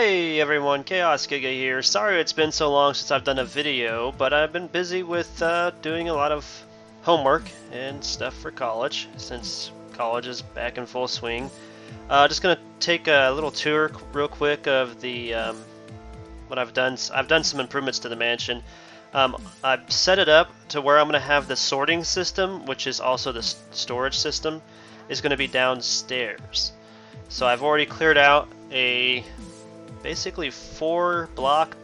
Hey everyone, ChaosGiga here. Sorry it's been so long since I've done a video, but I've been busy with doing a lot of homework and stuff for college, since college is back in full swing. Just gonna take a little tour real quick of the what I've done. I've done some improvements to the mansion. I've set it up to where I'm gonna have the sorting system, which is also the storage system, is gonna be downstairs. So I've already cleared out a basically 4-block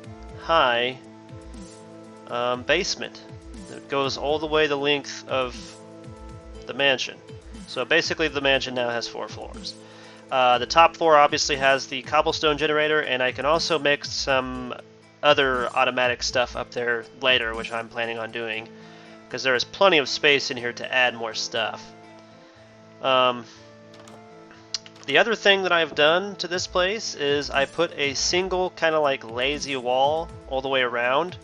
high basement that goes all the way the length of the mansion. So basically the mansion now has 4 floors. The top floor obviously has the cobblestone generator, and I can also make some other automatic stuff up there later, which I'm planning on doing, because there is plenty of space in here to add more stuff. The other thing that I've done to this place is I put a single kind of like lazy wall all the way around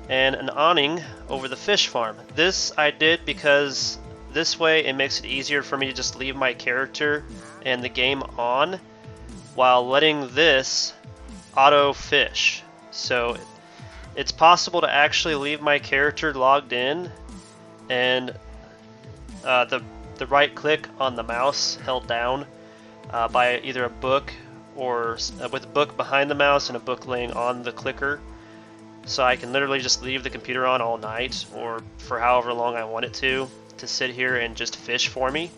and an awning over the fish farm. This I did because this way it makes it easier for me to just leave my character and the game on while letting this auto fish. So it's possible to actually leave my character logged in and the right click on the mouse held down by either a book or with a book behind the mouse and a book laying on the clicker, so I can literally just leave the computer on all night or for however long I want it to sit here and just fish for me.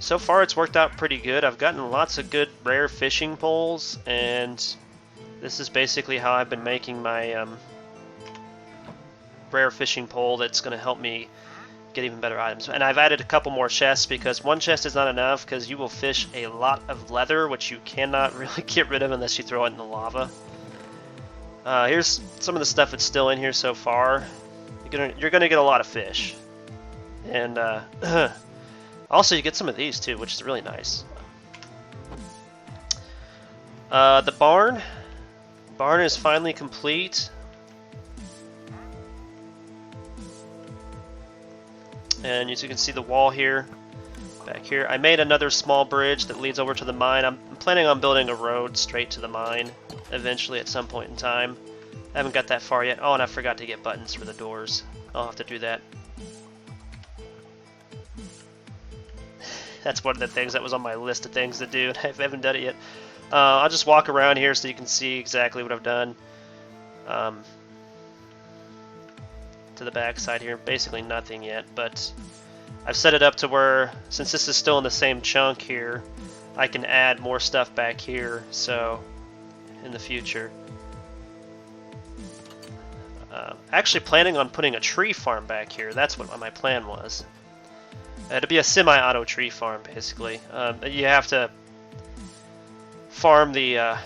So far it's worked out pretty good. I've gotten lots of good rare fishing poles, and this is basically how I've been making my rare fishing pole that's going to help me get even better items. And I've added a couple more chests because one chest is not enough, because you will fish a lot of leather, which you cannot really get rid of unless you throw it in the lava. Here's some of the stuff that's still in here so far. You're gonna get a lot of fish, and also you get some of these too, which is really nice. The barn is finally complete. And as you can see, the wall here, back here. I made another small bridge that leads over to the mine. I'm planning on building a road straight to the mine eventually at some point in time. I haven't got that far yet. Oh, and I forgot to get buttons for the doors. I'll have to do that. That's one of the things that was on my list of things to do, and I haven't done it yet. I'll just walk around here so you can see exactly what I've done. To the back side here, basically nothing yet, but I've set it up to where, since this is still in the same chunk here, I can add more stuff back here, so in the future. Actually planning on putting a tree farm back here. That's what my plan was. To be a semi-auto tree farm, basically. You have to farm the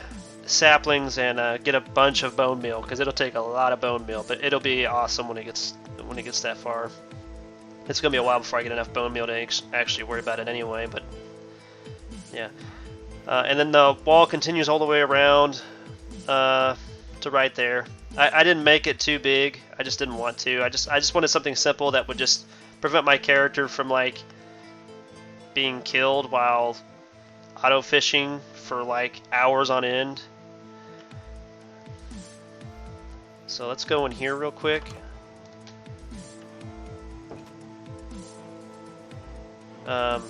saplings and get a bunch of bone meal, because it'll take a lot of bone meal, but it'll be awesome when it gets that far. It's gonna be a while before I get enough bone meal to actually worry about it anyway, but yeah. And then the wall continues all the way around to right there. I didn't make it too big. I just didn't want to. I just wanted something simple that would just prevent my character from like being killed while auto fishing for like hours on end. So let's go in here real quick. We're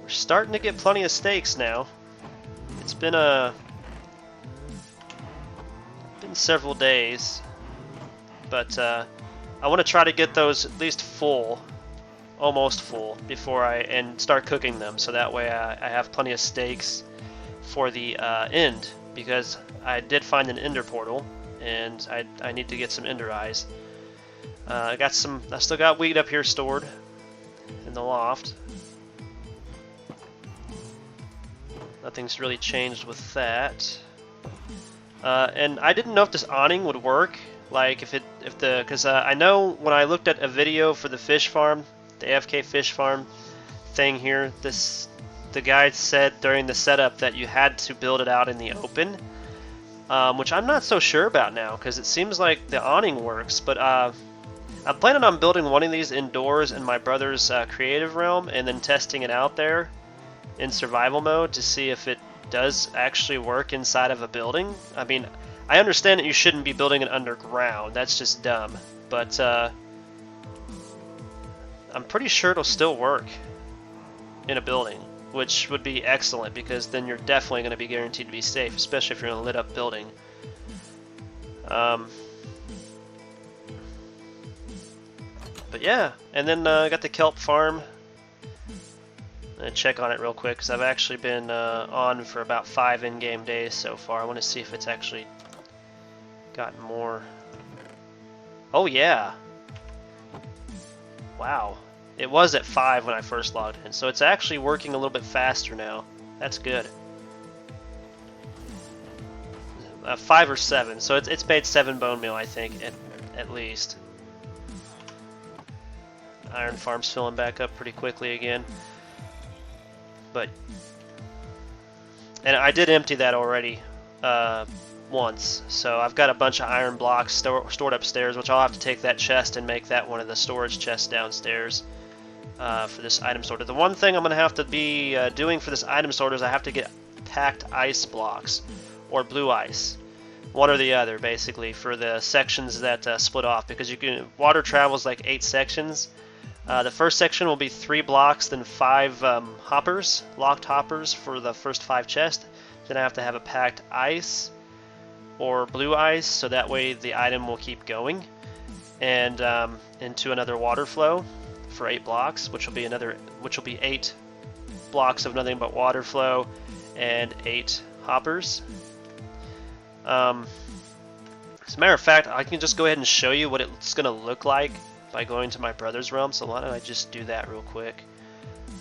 starting to get plenty of steaks now. It's been several days, but I want to try to get those at least full, almost full, before I start cooking them, so that way I have plenty of steaks for the end, because I did find an ender portal, and I need to get some ender eyes. I still got wheat up here stored in the loft. Nothing's really changed with that. And I didn't know if this awning would work, like because I know when I looked at a video for the fish farm, the AFK fish farm thing here, the guy said during the setup that you had to build it out in the open, which I'm not so sure about now, because it seems like the awning works, but I'm planning on building one of these indoors in my brother's creative realm and then testing it out there. in survival mode to see if it does actually work inside of a building. I mean, I understand that you shouldn't be building it underground. That's just dumb. But I'm pretty sure it'll still work in a building, which would be excellent because then you're definitely going to be guaranteed to be safe, especially if you're in a lit up building. But yeah, and then I got the kelp farm. I'm going to check on it real quick because I've actually been on for about 5 in-game days so far. I want to see if it's actually gotten more. Oh yeah. Wow. It was at 5 when I first logged in, so it's actually working a little bit faster now. That's good. 5 or 7, so it's made 7 bone meal, I think, at least. Iron farm's filling back up pretty quickly again. But, and I did empty that already once, so I've got a bunch of iron blocks stored upstairs, which I'll have to take that chest and make that one of the storage chests downstairs for this item sorter. The one thing I'm going to have to be doing for this item sorter is I have to get packed ice blocks or blue ice, one or the other, basically, for the sections that split off, because you can water travels like 8 sections. The first section will be 3 blocks, then 5 hoppers, locked hoppers for the first 5 chests. Then I have to have a packed ice or blue ice, so that way the item will keep going, and into another water flow for 8 blocks, which will be 8 blocks of nothing but water flow and 8 hoppers. As a matter of fact, I can just go ahead and show you what it's going to look like by going to my brother's realm, so why don't I just do that real quick.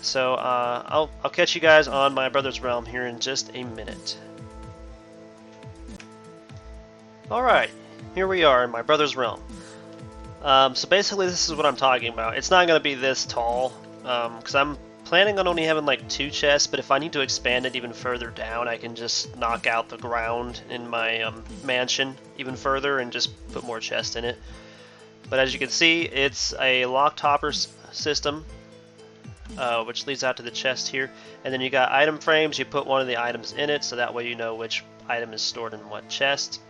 So I'll catch you guys on my brother's realm here in just a minute. Alright, here we are in my brother's realm. So basically this is what I'm talking about. It's not going to be this tall, because I'm planning on only having like 2 chests, but if I need to expand it even further down, I can just knock out the ground in my mansion even further and just put more chests in it. But as you can see, it's a locked hopper system, which leads out to the chest here. And then you got item frames. You put one of the items in it, so that way you know which item is stored in what chest.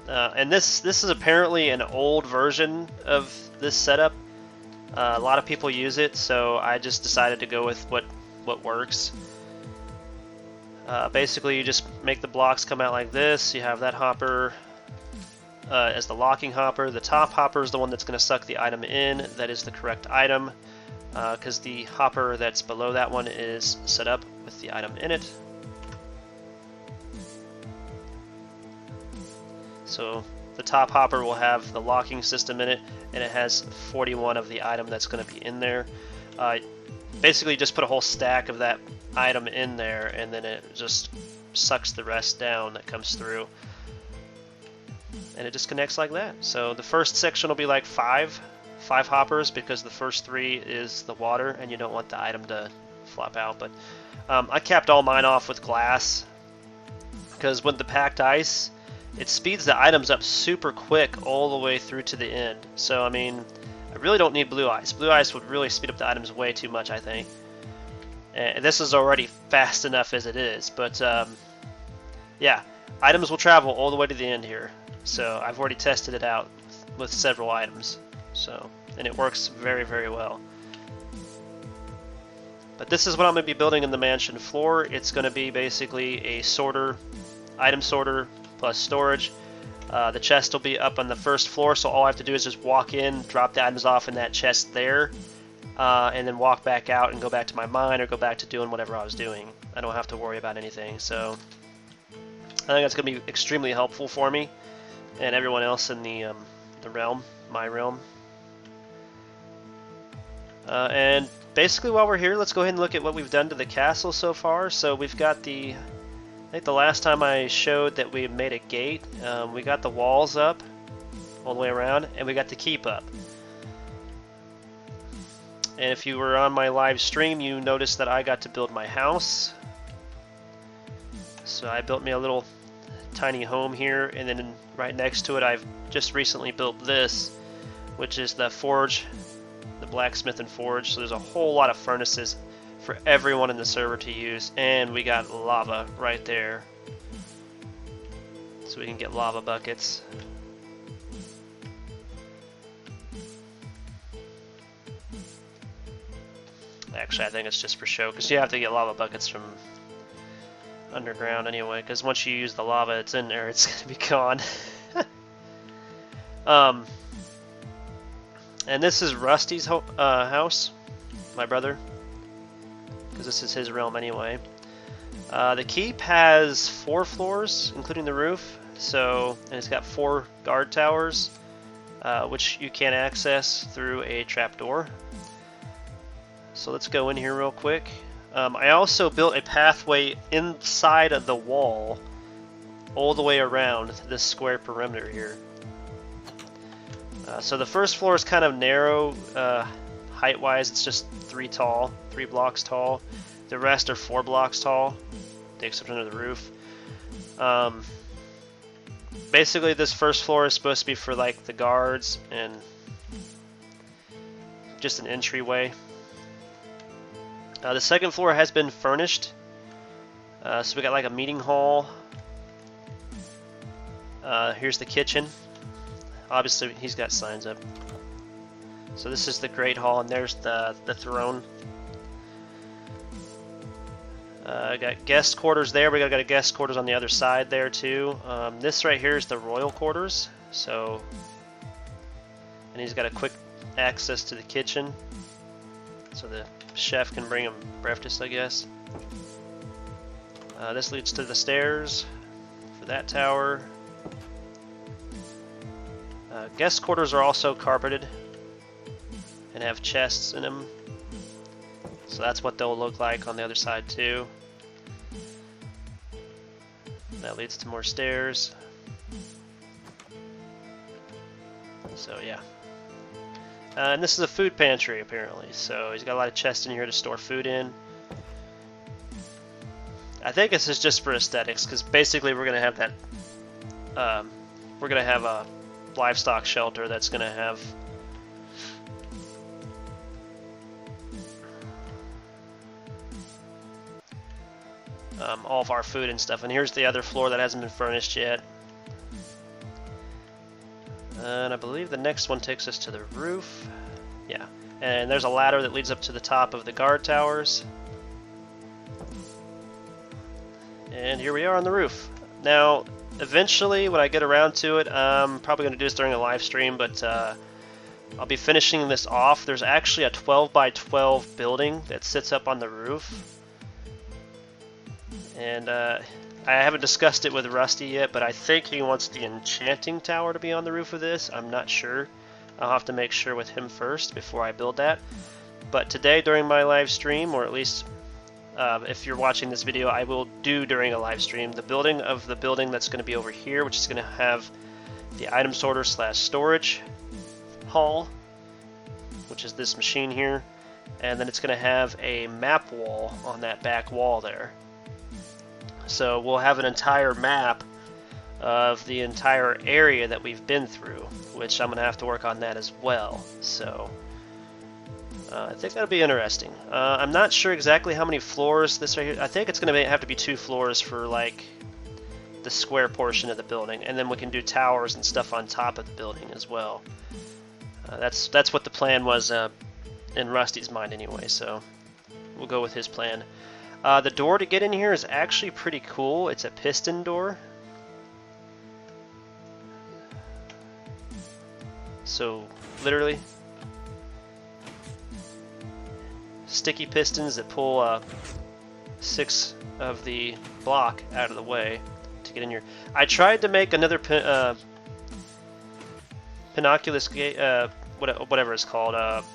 And this is apparently an old version of this setup. A lot of people use it, so I just decided to go with what works. Basically, you just make the blocks come out like this. You have that hopper as the locking hopper. The top hopper is the one that's going to suck the item in. That is the correct item, because the hopper that's below that one is set up with the item in it. So the top hopper will have the locking system in it, and it has 41 of the item that's going to be in there. Basically, just put a whole stack of that item in there, and then it just sucks the rest down that comes through. And it just connects like that. So the first section will be like 5 hoppers, because the first 3 is the water, and you don't want the item to flop out. But I capped all mine off with glass, because with the packed ice, it speeds the items up super quick all the way through to the end. So I mean, I really don't need blue ice. Blue ice would really speed up the items way too much, I think. And this is already fast enough as it is. But yeah, items will travel all the way to the end here. So I've already tested it out with several items. So, and it works very, very well. But this is what I'm going to be building in the mansion floor. It's going to be basically a sorter, item sorter plus storage. The chest will be up on the first floor, so all I have to do is just walk in, drop the items off in that chest there, and then walk back out and go back to my mine or go back to doing whatever I was doing. I don't have to worry about anything. So I think that's going to be extremely helpful for me and everyone else in the realm, my realm. And basically while we're here, let's go ahead and look at what we've done to the castle so far. So we've got I think the last time I showed that we made a gate, we got the walls up all the way around, and we got the keep up. And if you were on my live stream, you noticed that I got to build my house. So I built me a little tiny home here, and then right next to it I've just recently built this, which is the forge the blacksmith and forge. So there's a whole lot of furnaces for everyone in the server to use, and we got lava right there, so we can get lava buckets. Actually, I think it's just for show, because you have to get lava buckets from underground anyway, because once you use the lava, it's in there, it's going to be gone. And this is Rusty's house, my brother, because this is his realm anyway. The keep has 4 floors, including the roof, and it's got 4 guard towers, which you can access through a trapdoor. So let's go in here real quick. I also built a pathway inside of the wall all the way around this square perimeter here. So the first floor is kind of narrow height-wise. It's just 3 blocks tall. The rest are 4 blocks tall, the exception of the roof. Basically, this first floor is supposed to be for like the guards and just an entryway. The second floor has been furnished, so we got like a meeting hall. Here's the kitchen. Obviously, he's got signs up. So this is the great hall, and there's the throne. Got guest quarters there. We got a guest quarters on the other side there too. This right here is the royal quarters. So, and he's got a quick access to the kitchen, so the chef can bring him breakfast, I guess. This leads to the stairs for that tower. Guest quarters are also carpeted and have chests in them, so that's what they'll look like on the other side too. That leads to more stairs. So yeah. And this is a food pantry apparently, so he's got a lot of chests in here to store food in. I think this is just for aesthetics, because basically we're gonna have that. We're gonna have a livestock shelter that's gonna have all of our food and stuff. And here's the other floor that hasn't been furnished yet. And I believe the next one takes us to the roof. Yeah, and there's a ladder that leads up to the top of the guard towers. And here we are on the roof. Now, eventually, when I get around to it, I'm probably going to do this during a live stream, but I'll be finishing this off. There's actually a 12 by 12 building that sits up on the roof. And I haven't discussed it with Rusty yet, but I think he wants the enchanting tower to be on the roof of this. I'm not sure. I'll have to make sure with him first before I build that. But today during my live stream, or at least if you're watching this video, I will do during a live stream the building of the building that's going to be over here, which is going to have the item sorter / storage hall, which is this machine here. And then it's going to have a map wall on that back wall there. So we'll have an entire map of the entire area that we've been through, which I'm going to have to work on that as well. So I think that'll be interesting. I'm not sure exactly how many floors this right here. I think it's going to have to be 2 floors for like the square portion of the building, and then we can do towers and stuff on top of the building as well. That's what the plan was in Rusty's mind anyway, so we'll go with his plan. The door to get in here is actually pretty cool. It's a piston door. So, literally, sticky pistons that pull 6 of the block out of the way to get in here. I tried to make another pinoculus gate, whatever it's called,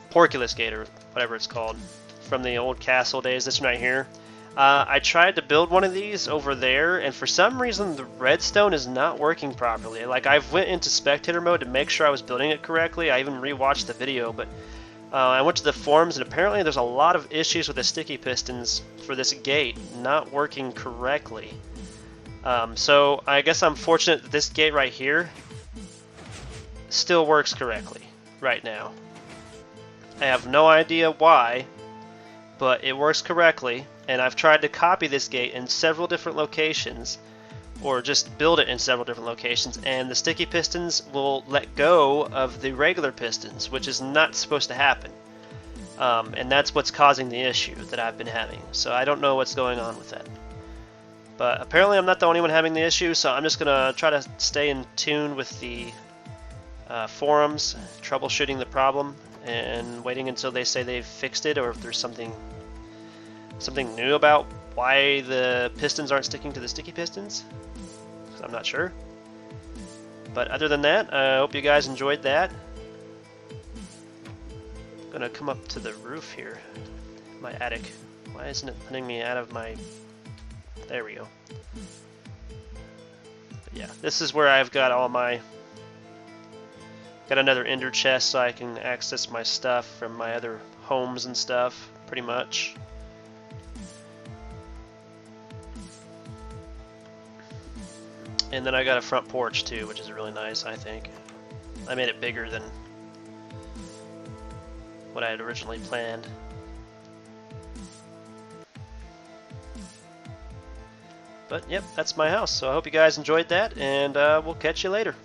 porculus gate or whatever it's called, from the old castle days. This one right here. I tried to build one of these over there, and for some reason the redstone is not working properly. Like, I went into spectator mode to make sure I was building it correctly. I even rewatched the video, but I went to the forums, and apparently there's a lot of issues with the sticky pistons for this gate not working correctly. So I guess I'm fortunate that this gate right here still works correctly right now. I have no idea why, but it works correctly, and I've tried to copy this gate in several different locations, or just build it in several different locations, and the sticky pistons will let go of the regular pistons, which is not supposed to happen. And that's what's causing the issue that I've been having. So I don't know what's going on with that. But apparently I'm not the only one having the issue, so I'm just going to try to stay in tune with the forums, troubleshooting the problem, and waiting until they say they've fixed it, or if there's something new about why the pistons aren't sticking to the sticky pistons. I'm not sure. But other than that, I hope you guys enjoyed that. I'm gonna come up to the roof here, my attic. Why isn't it letting me out of my... There we go. But yeah, this is where I've got all my... Got another ender chest so I can access my stuff from my other homes and stuff, pretty much. And then I got a front porch too, which is really nice, I think. I made it bigger than what I had originally planned. But yep, that's my house. So I hope you guys enjoyed that, and we'll catch you later.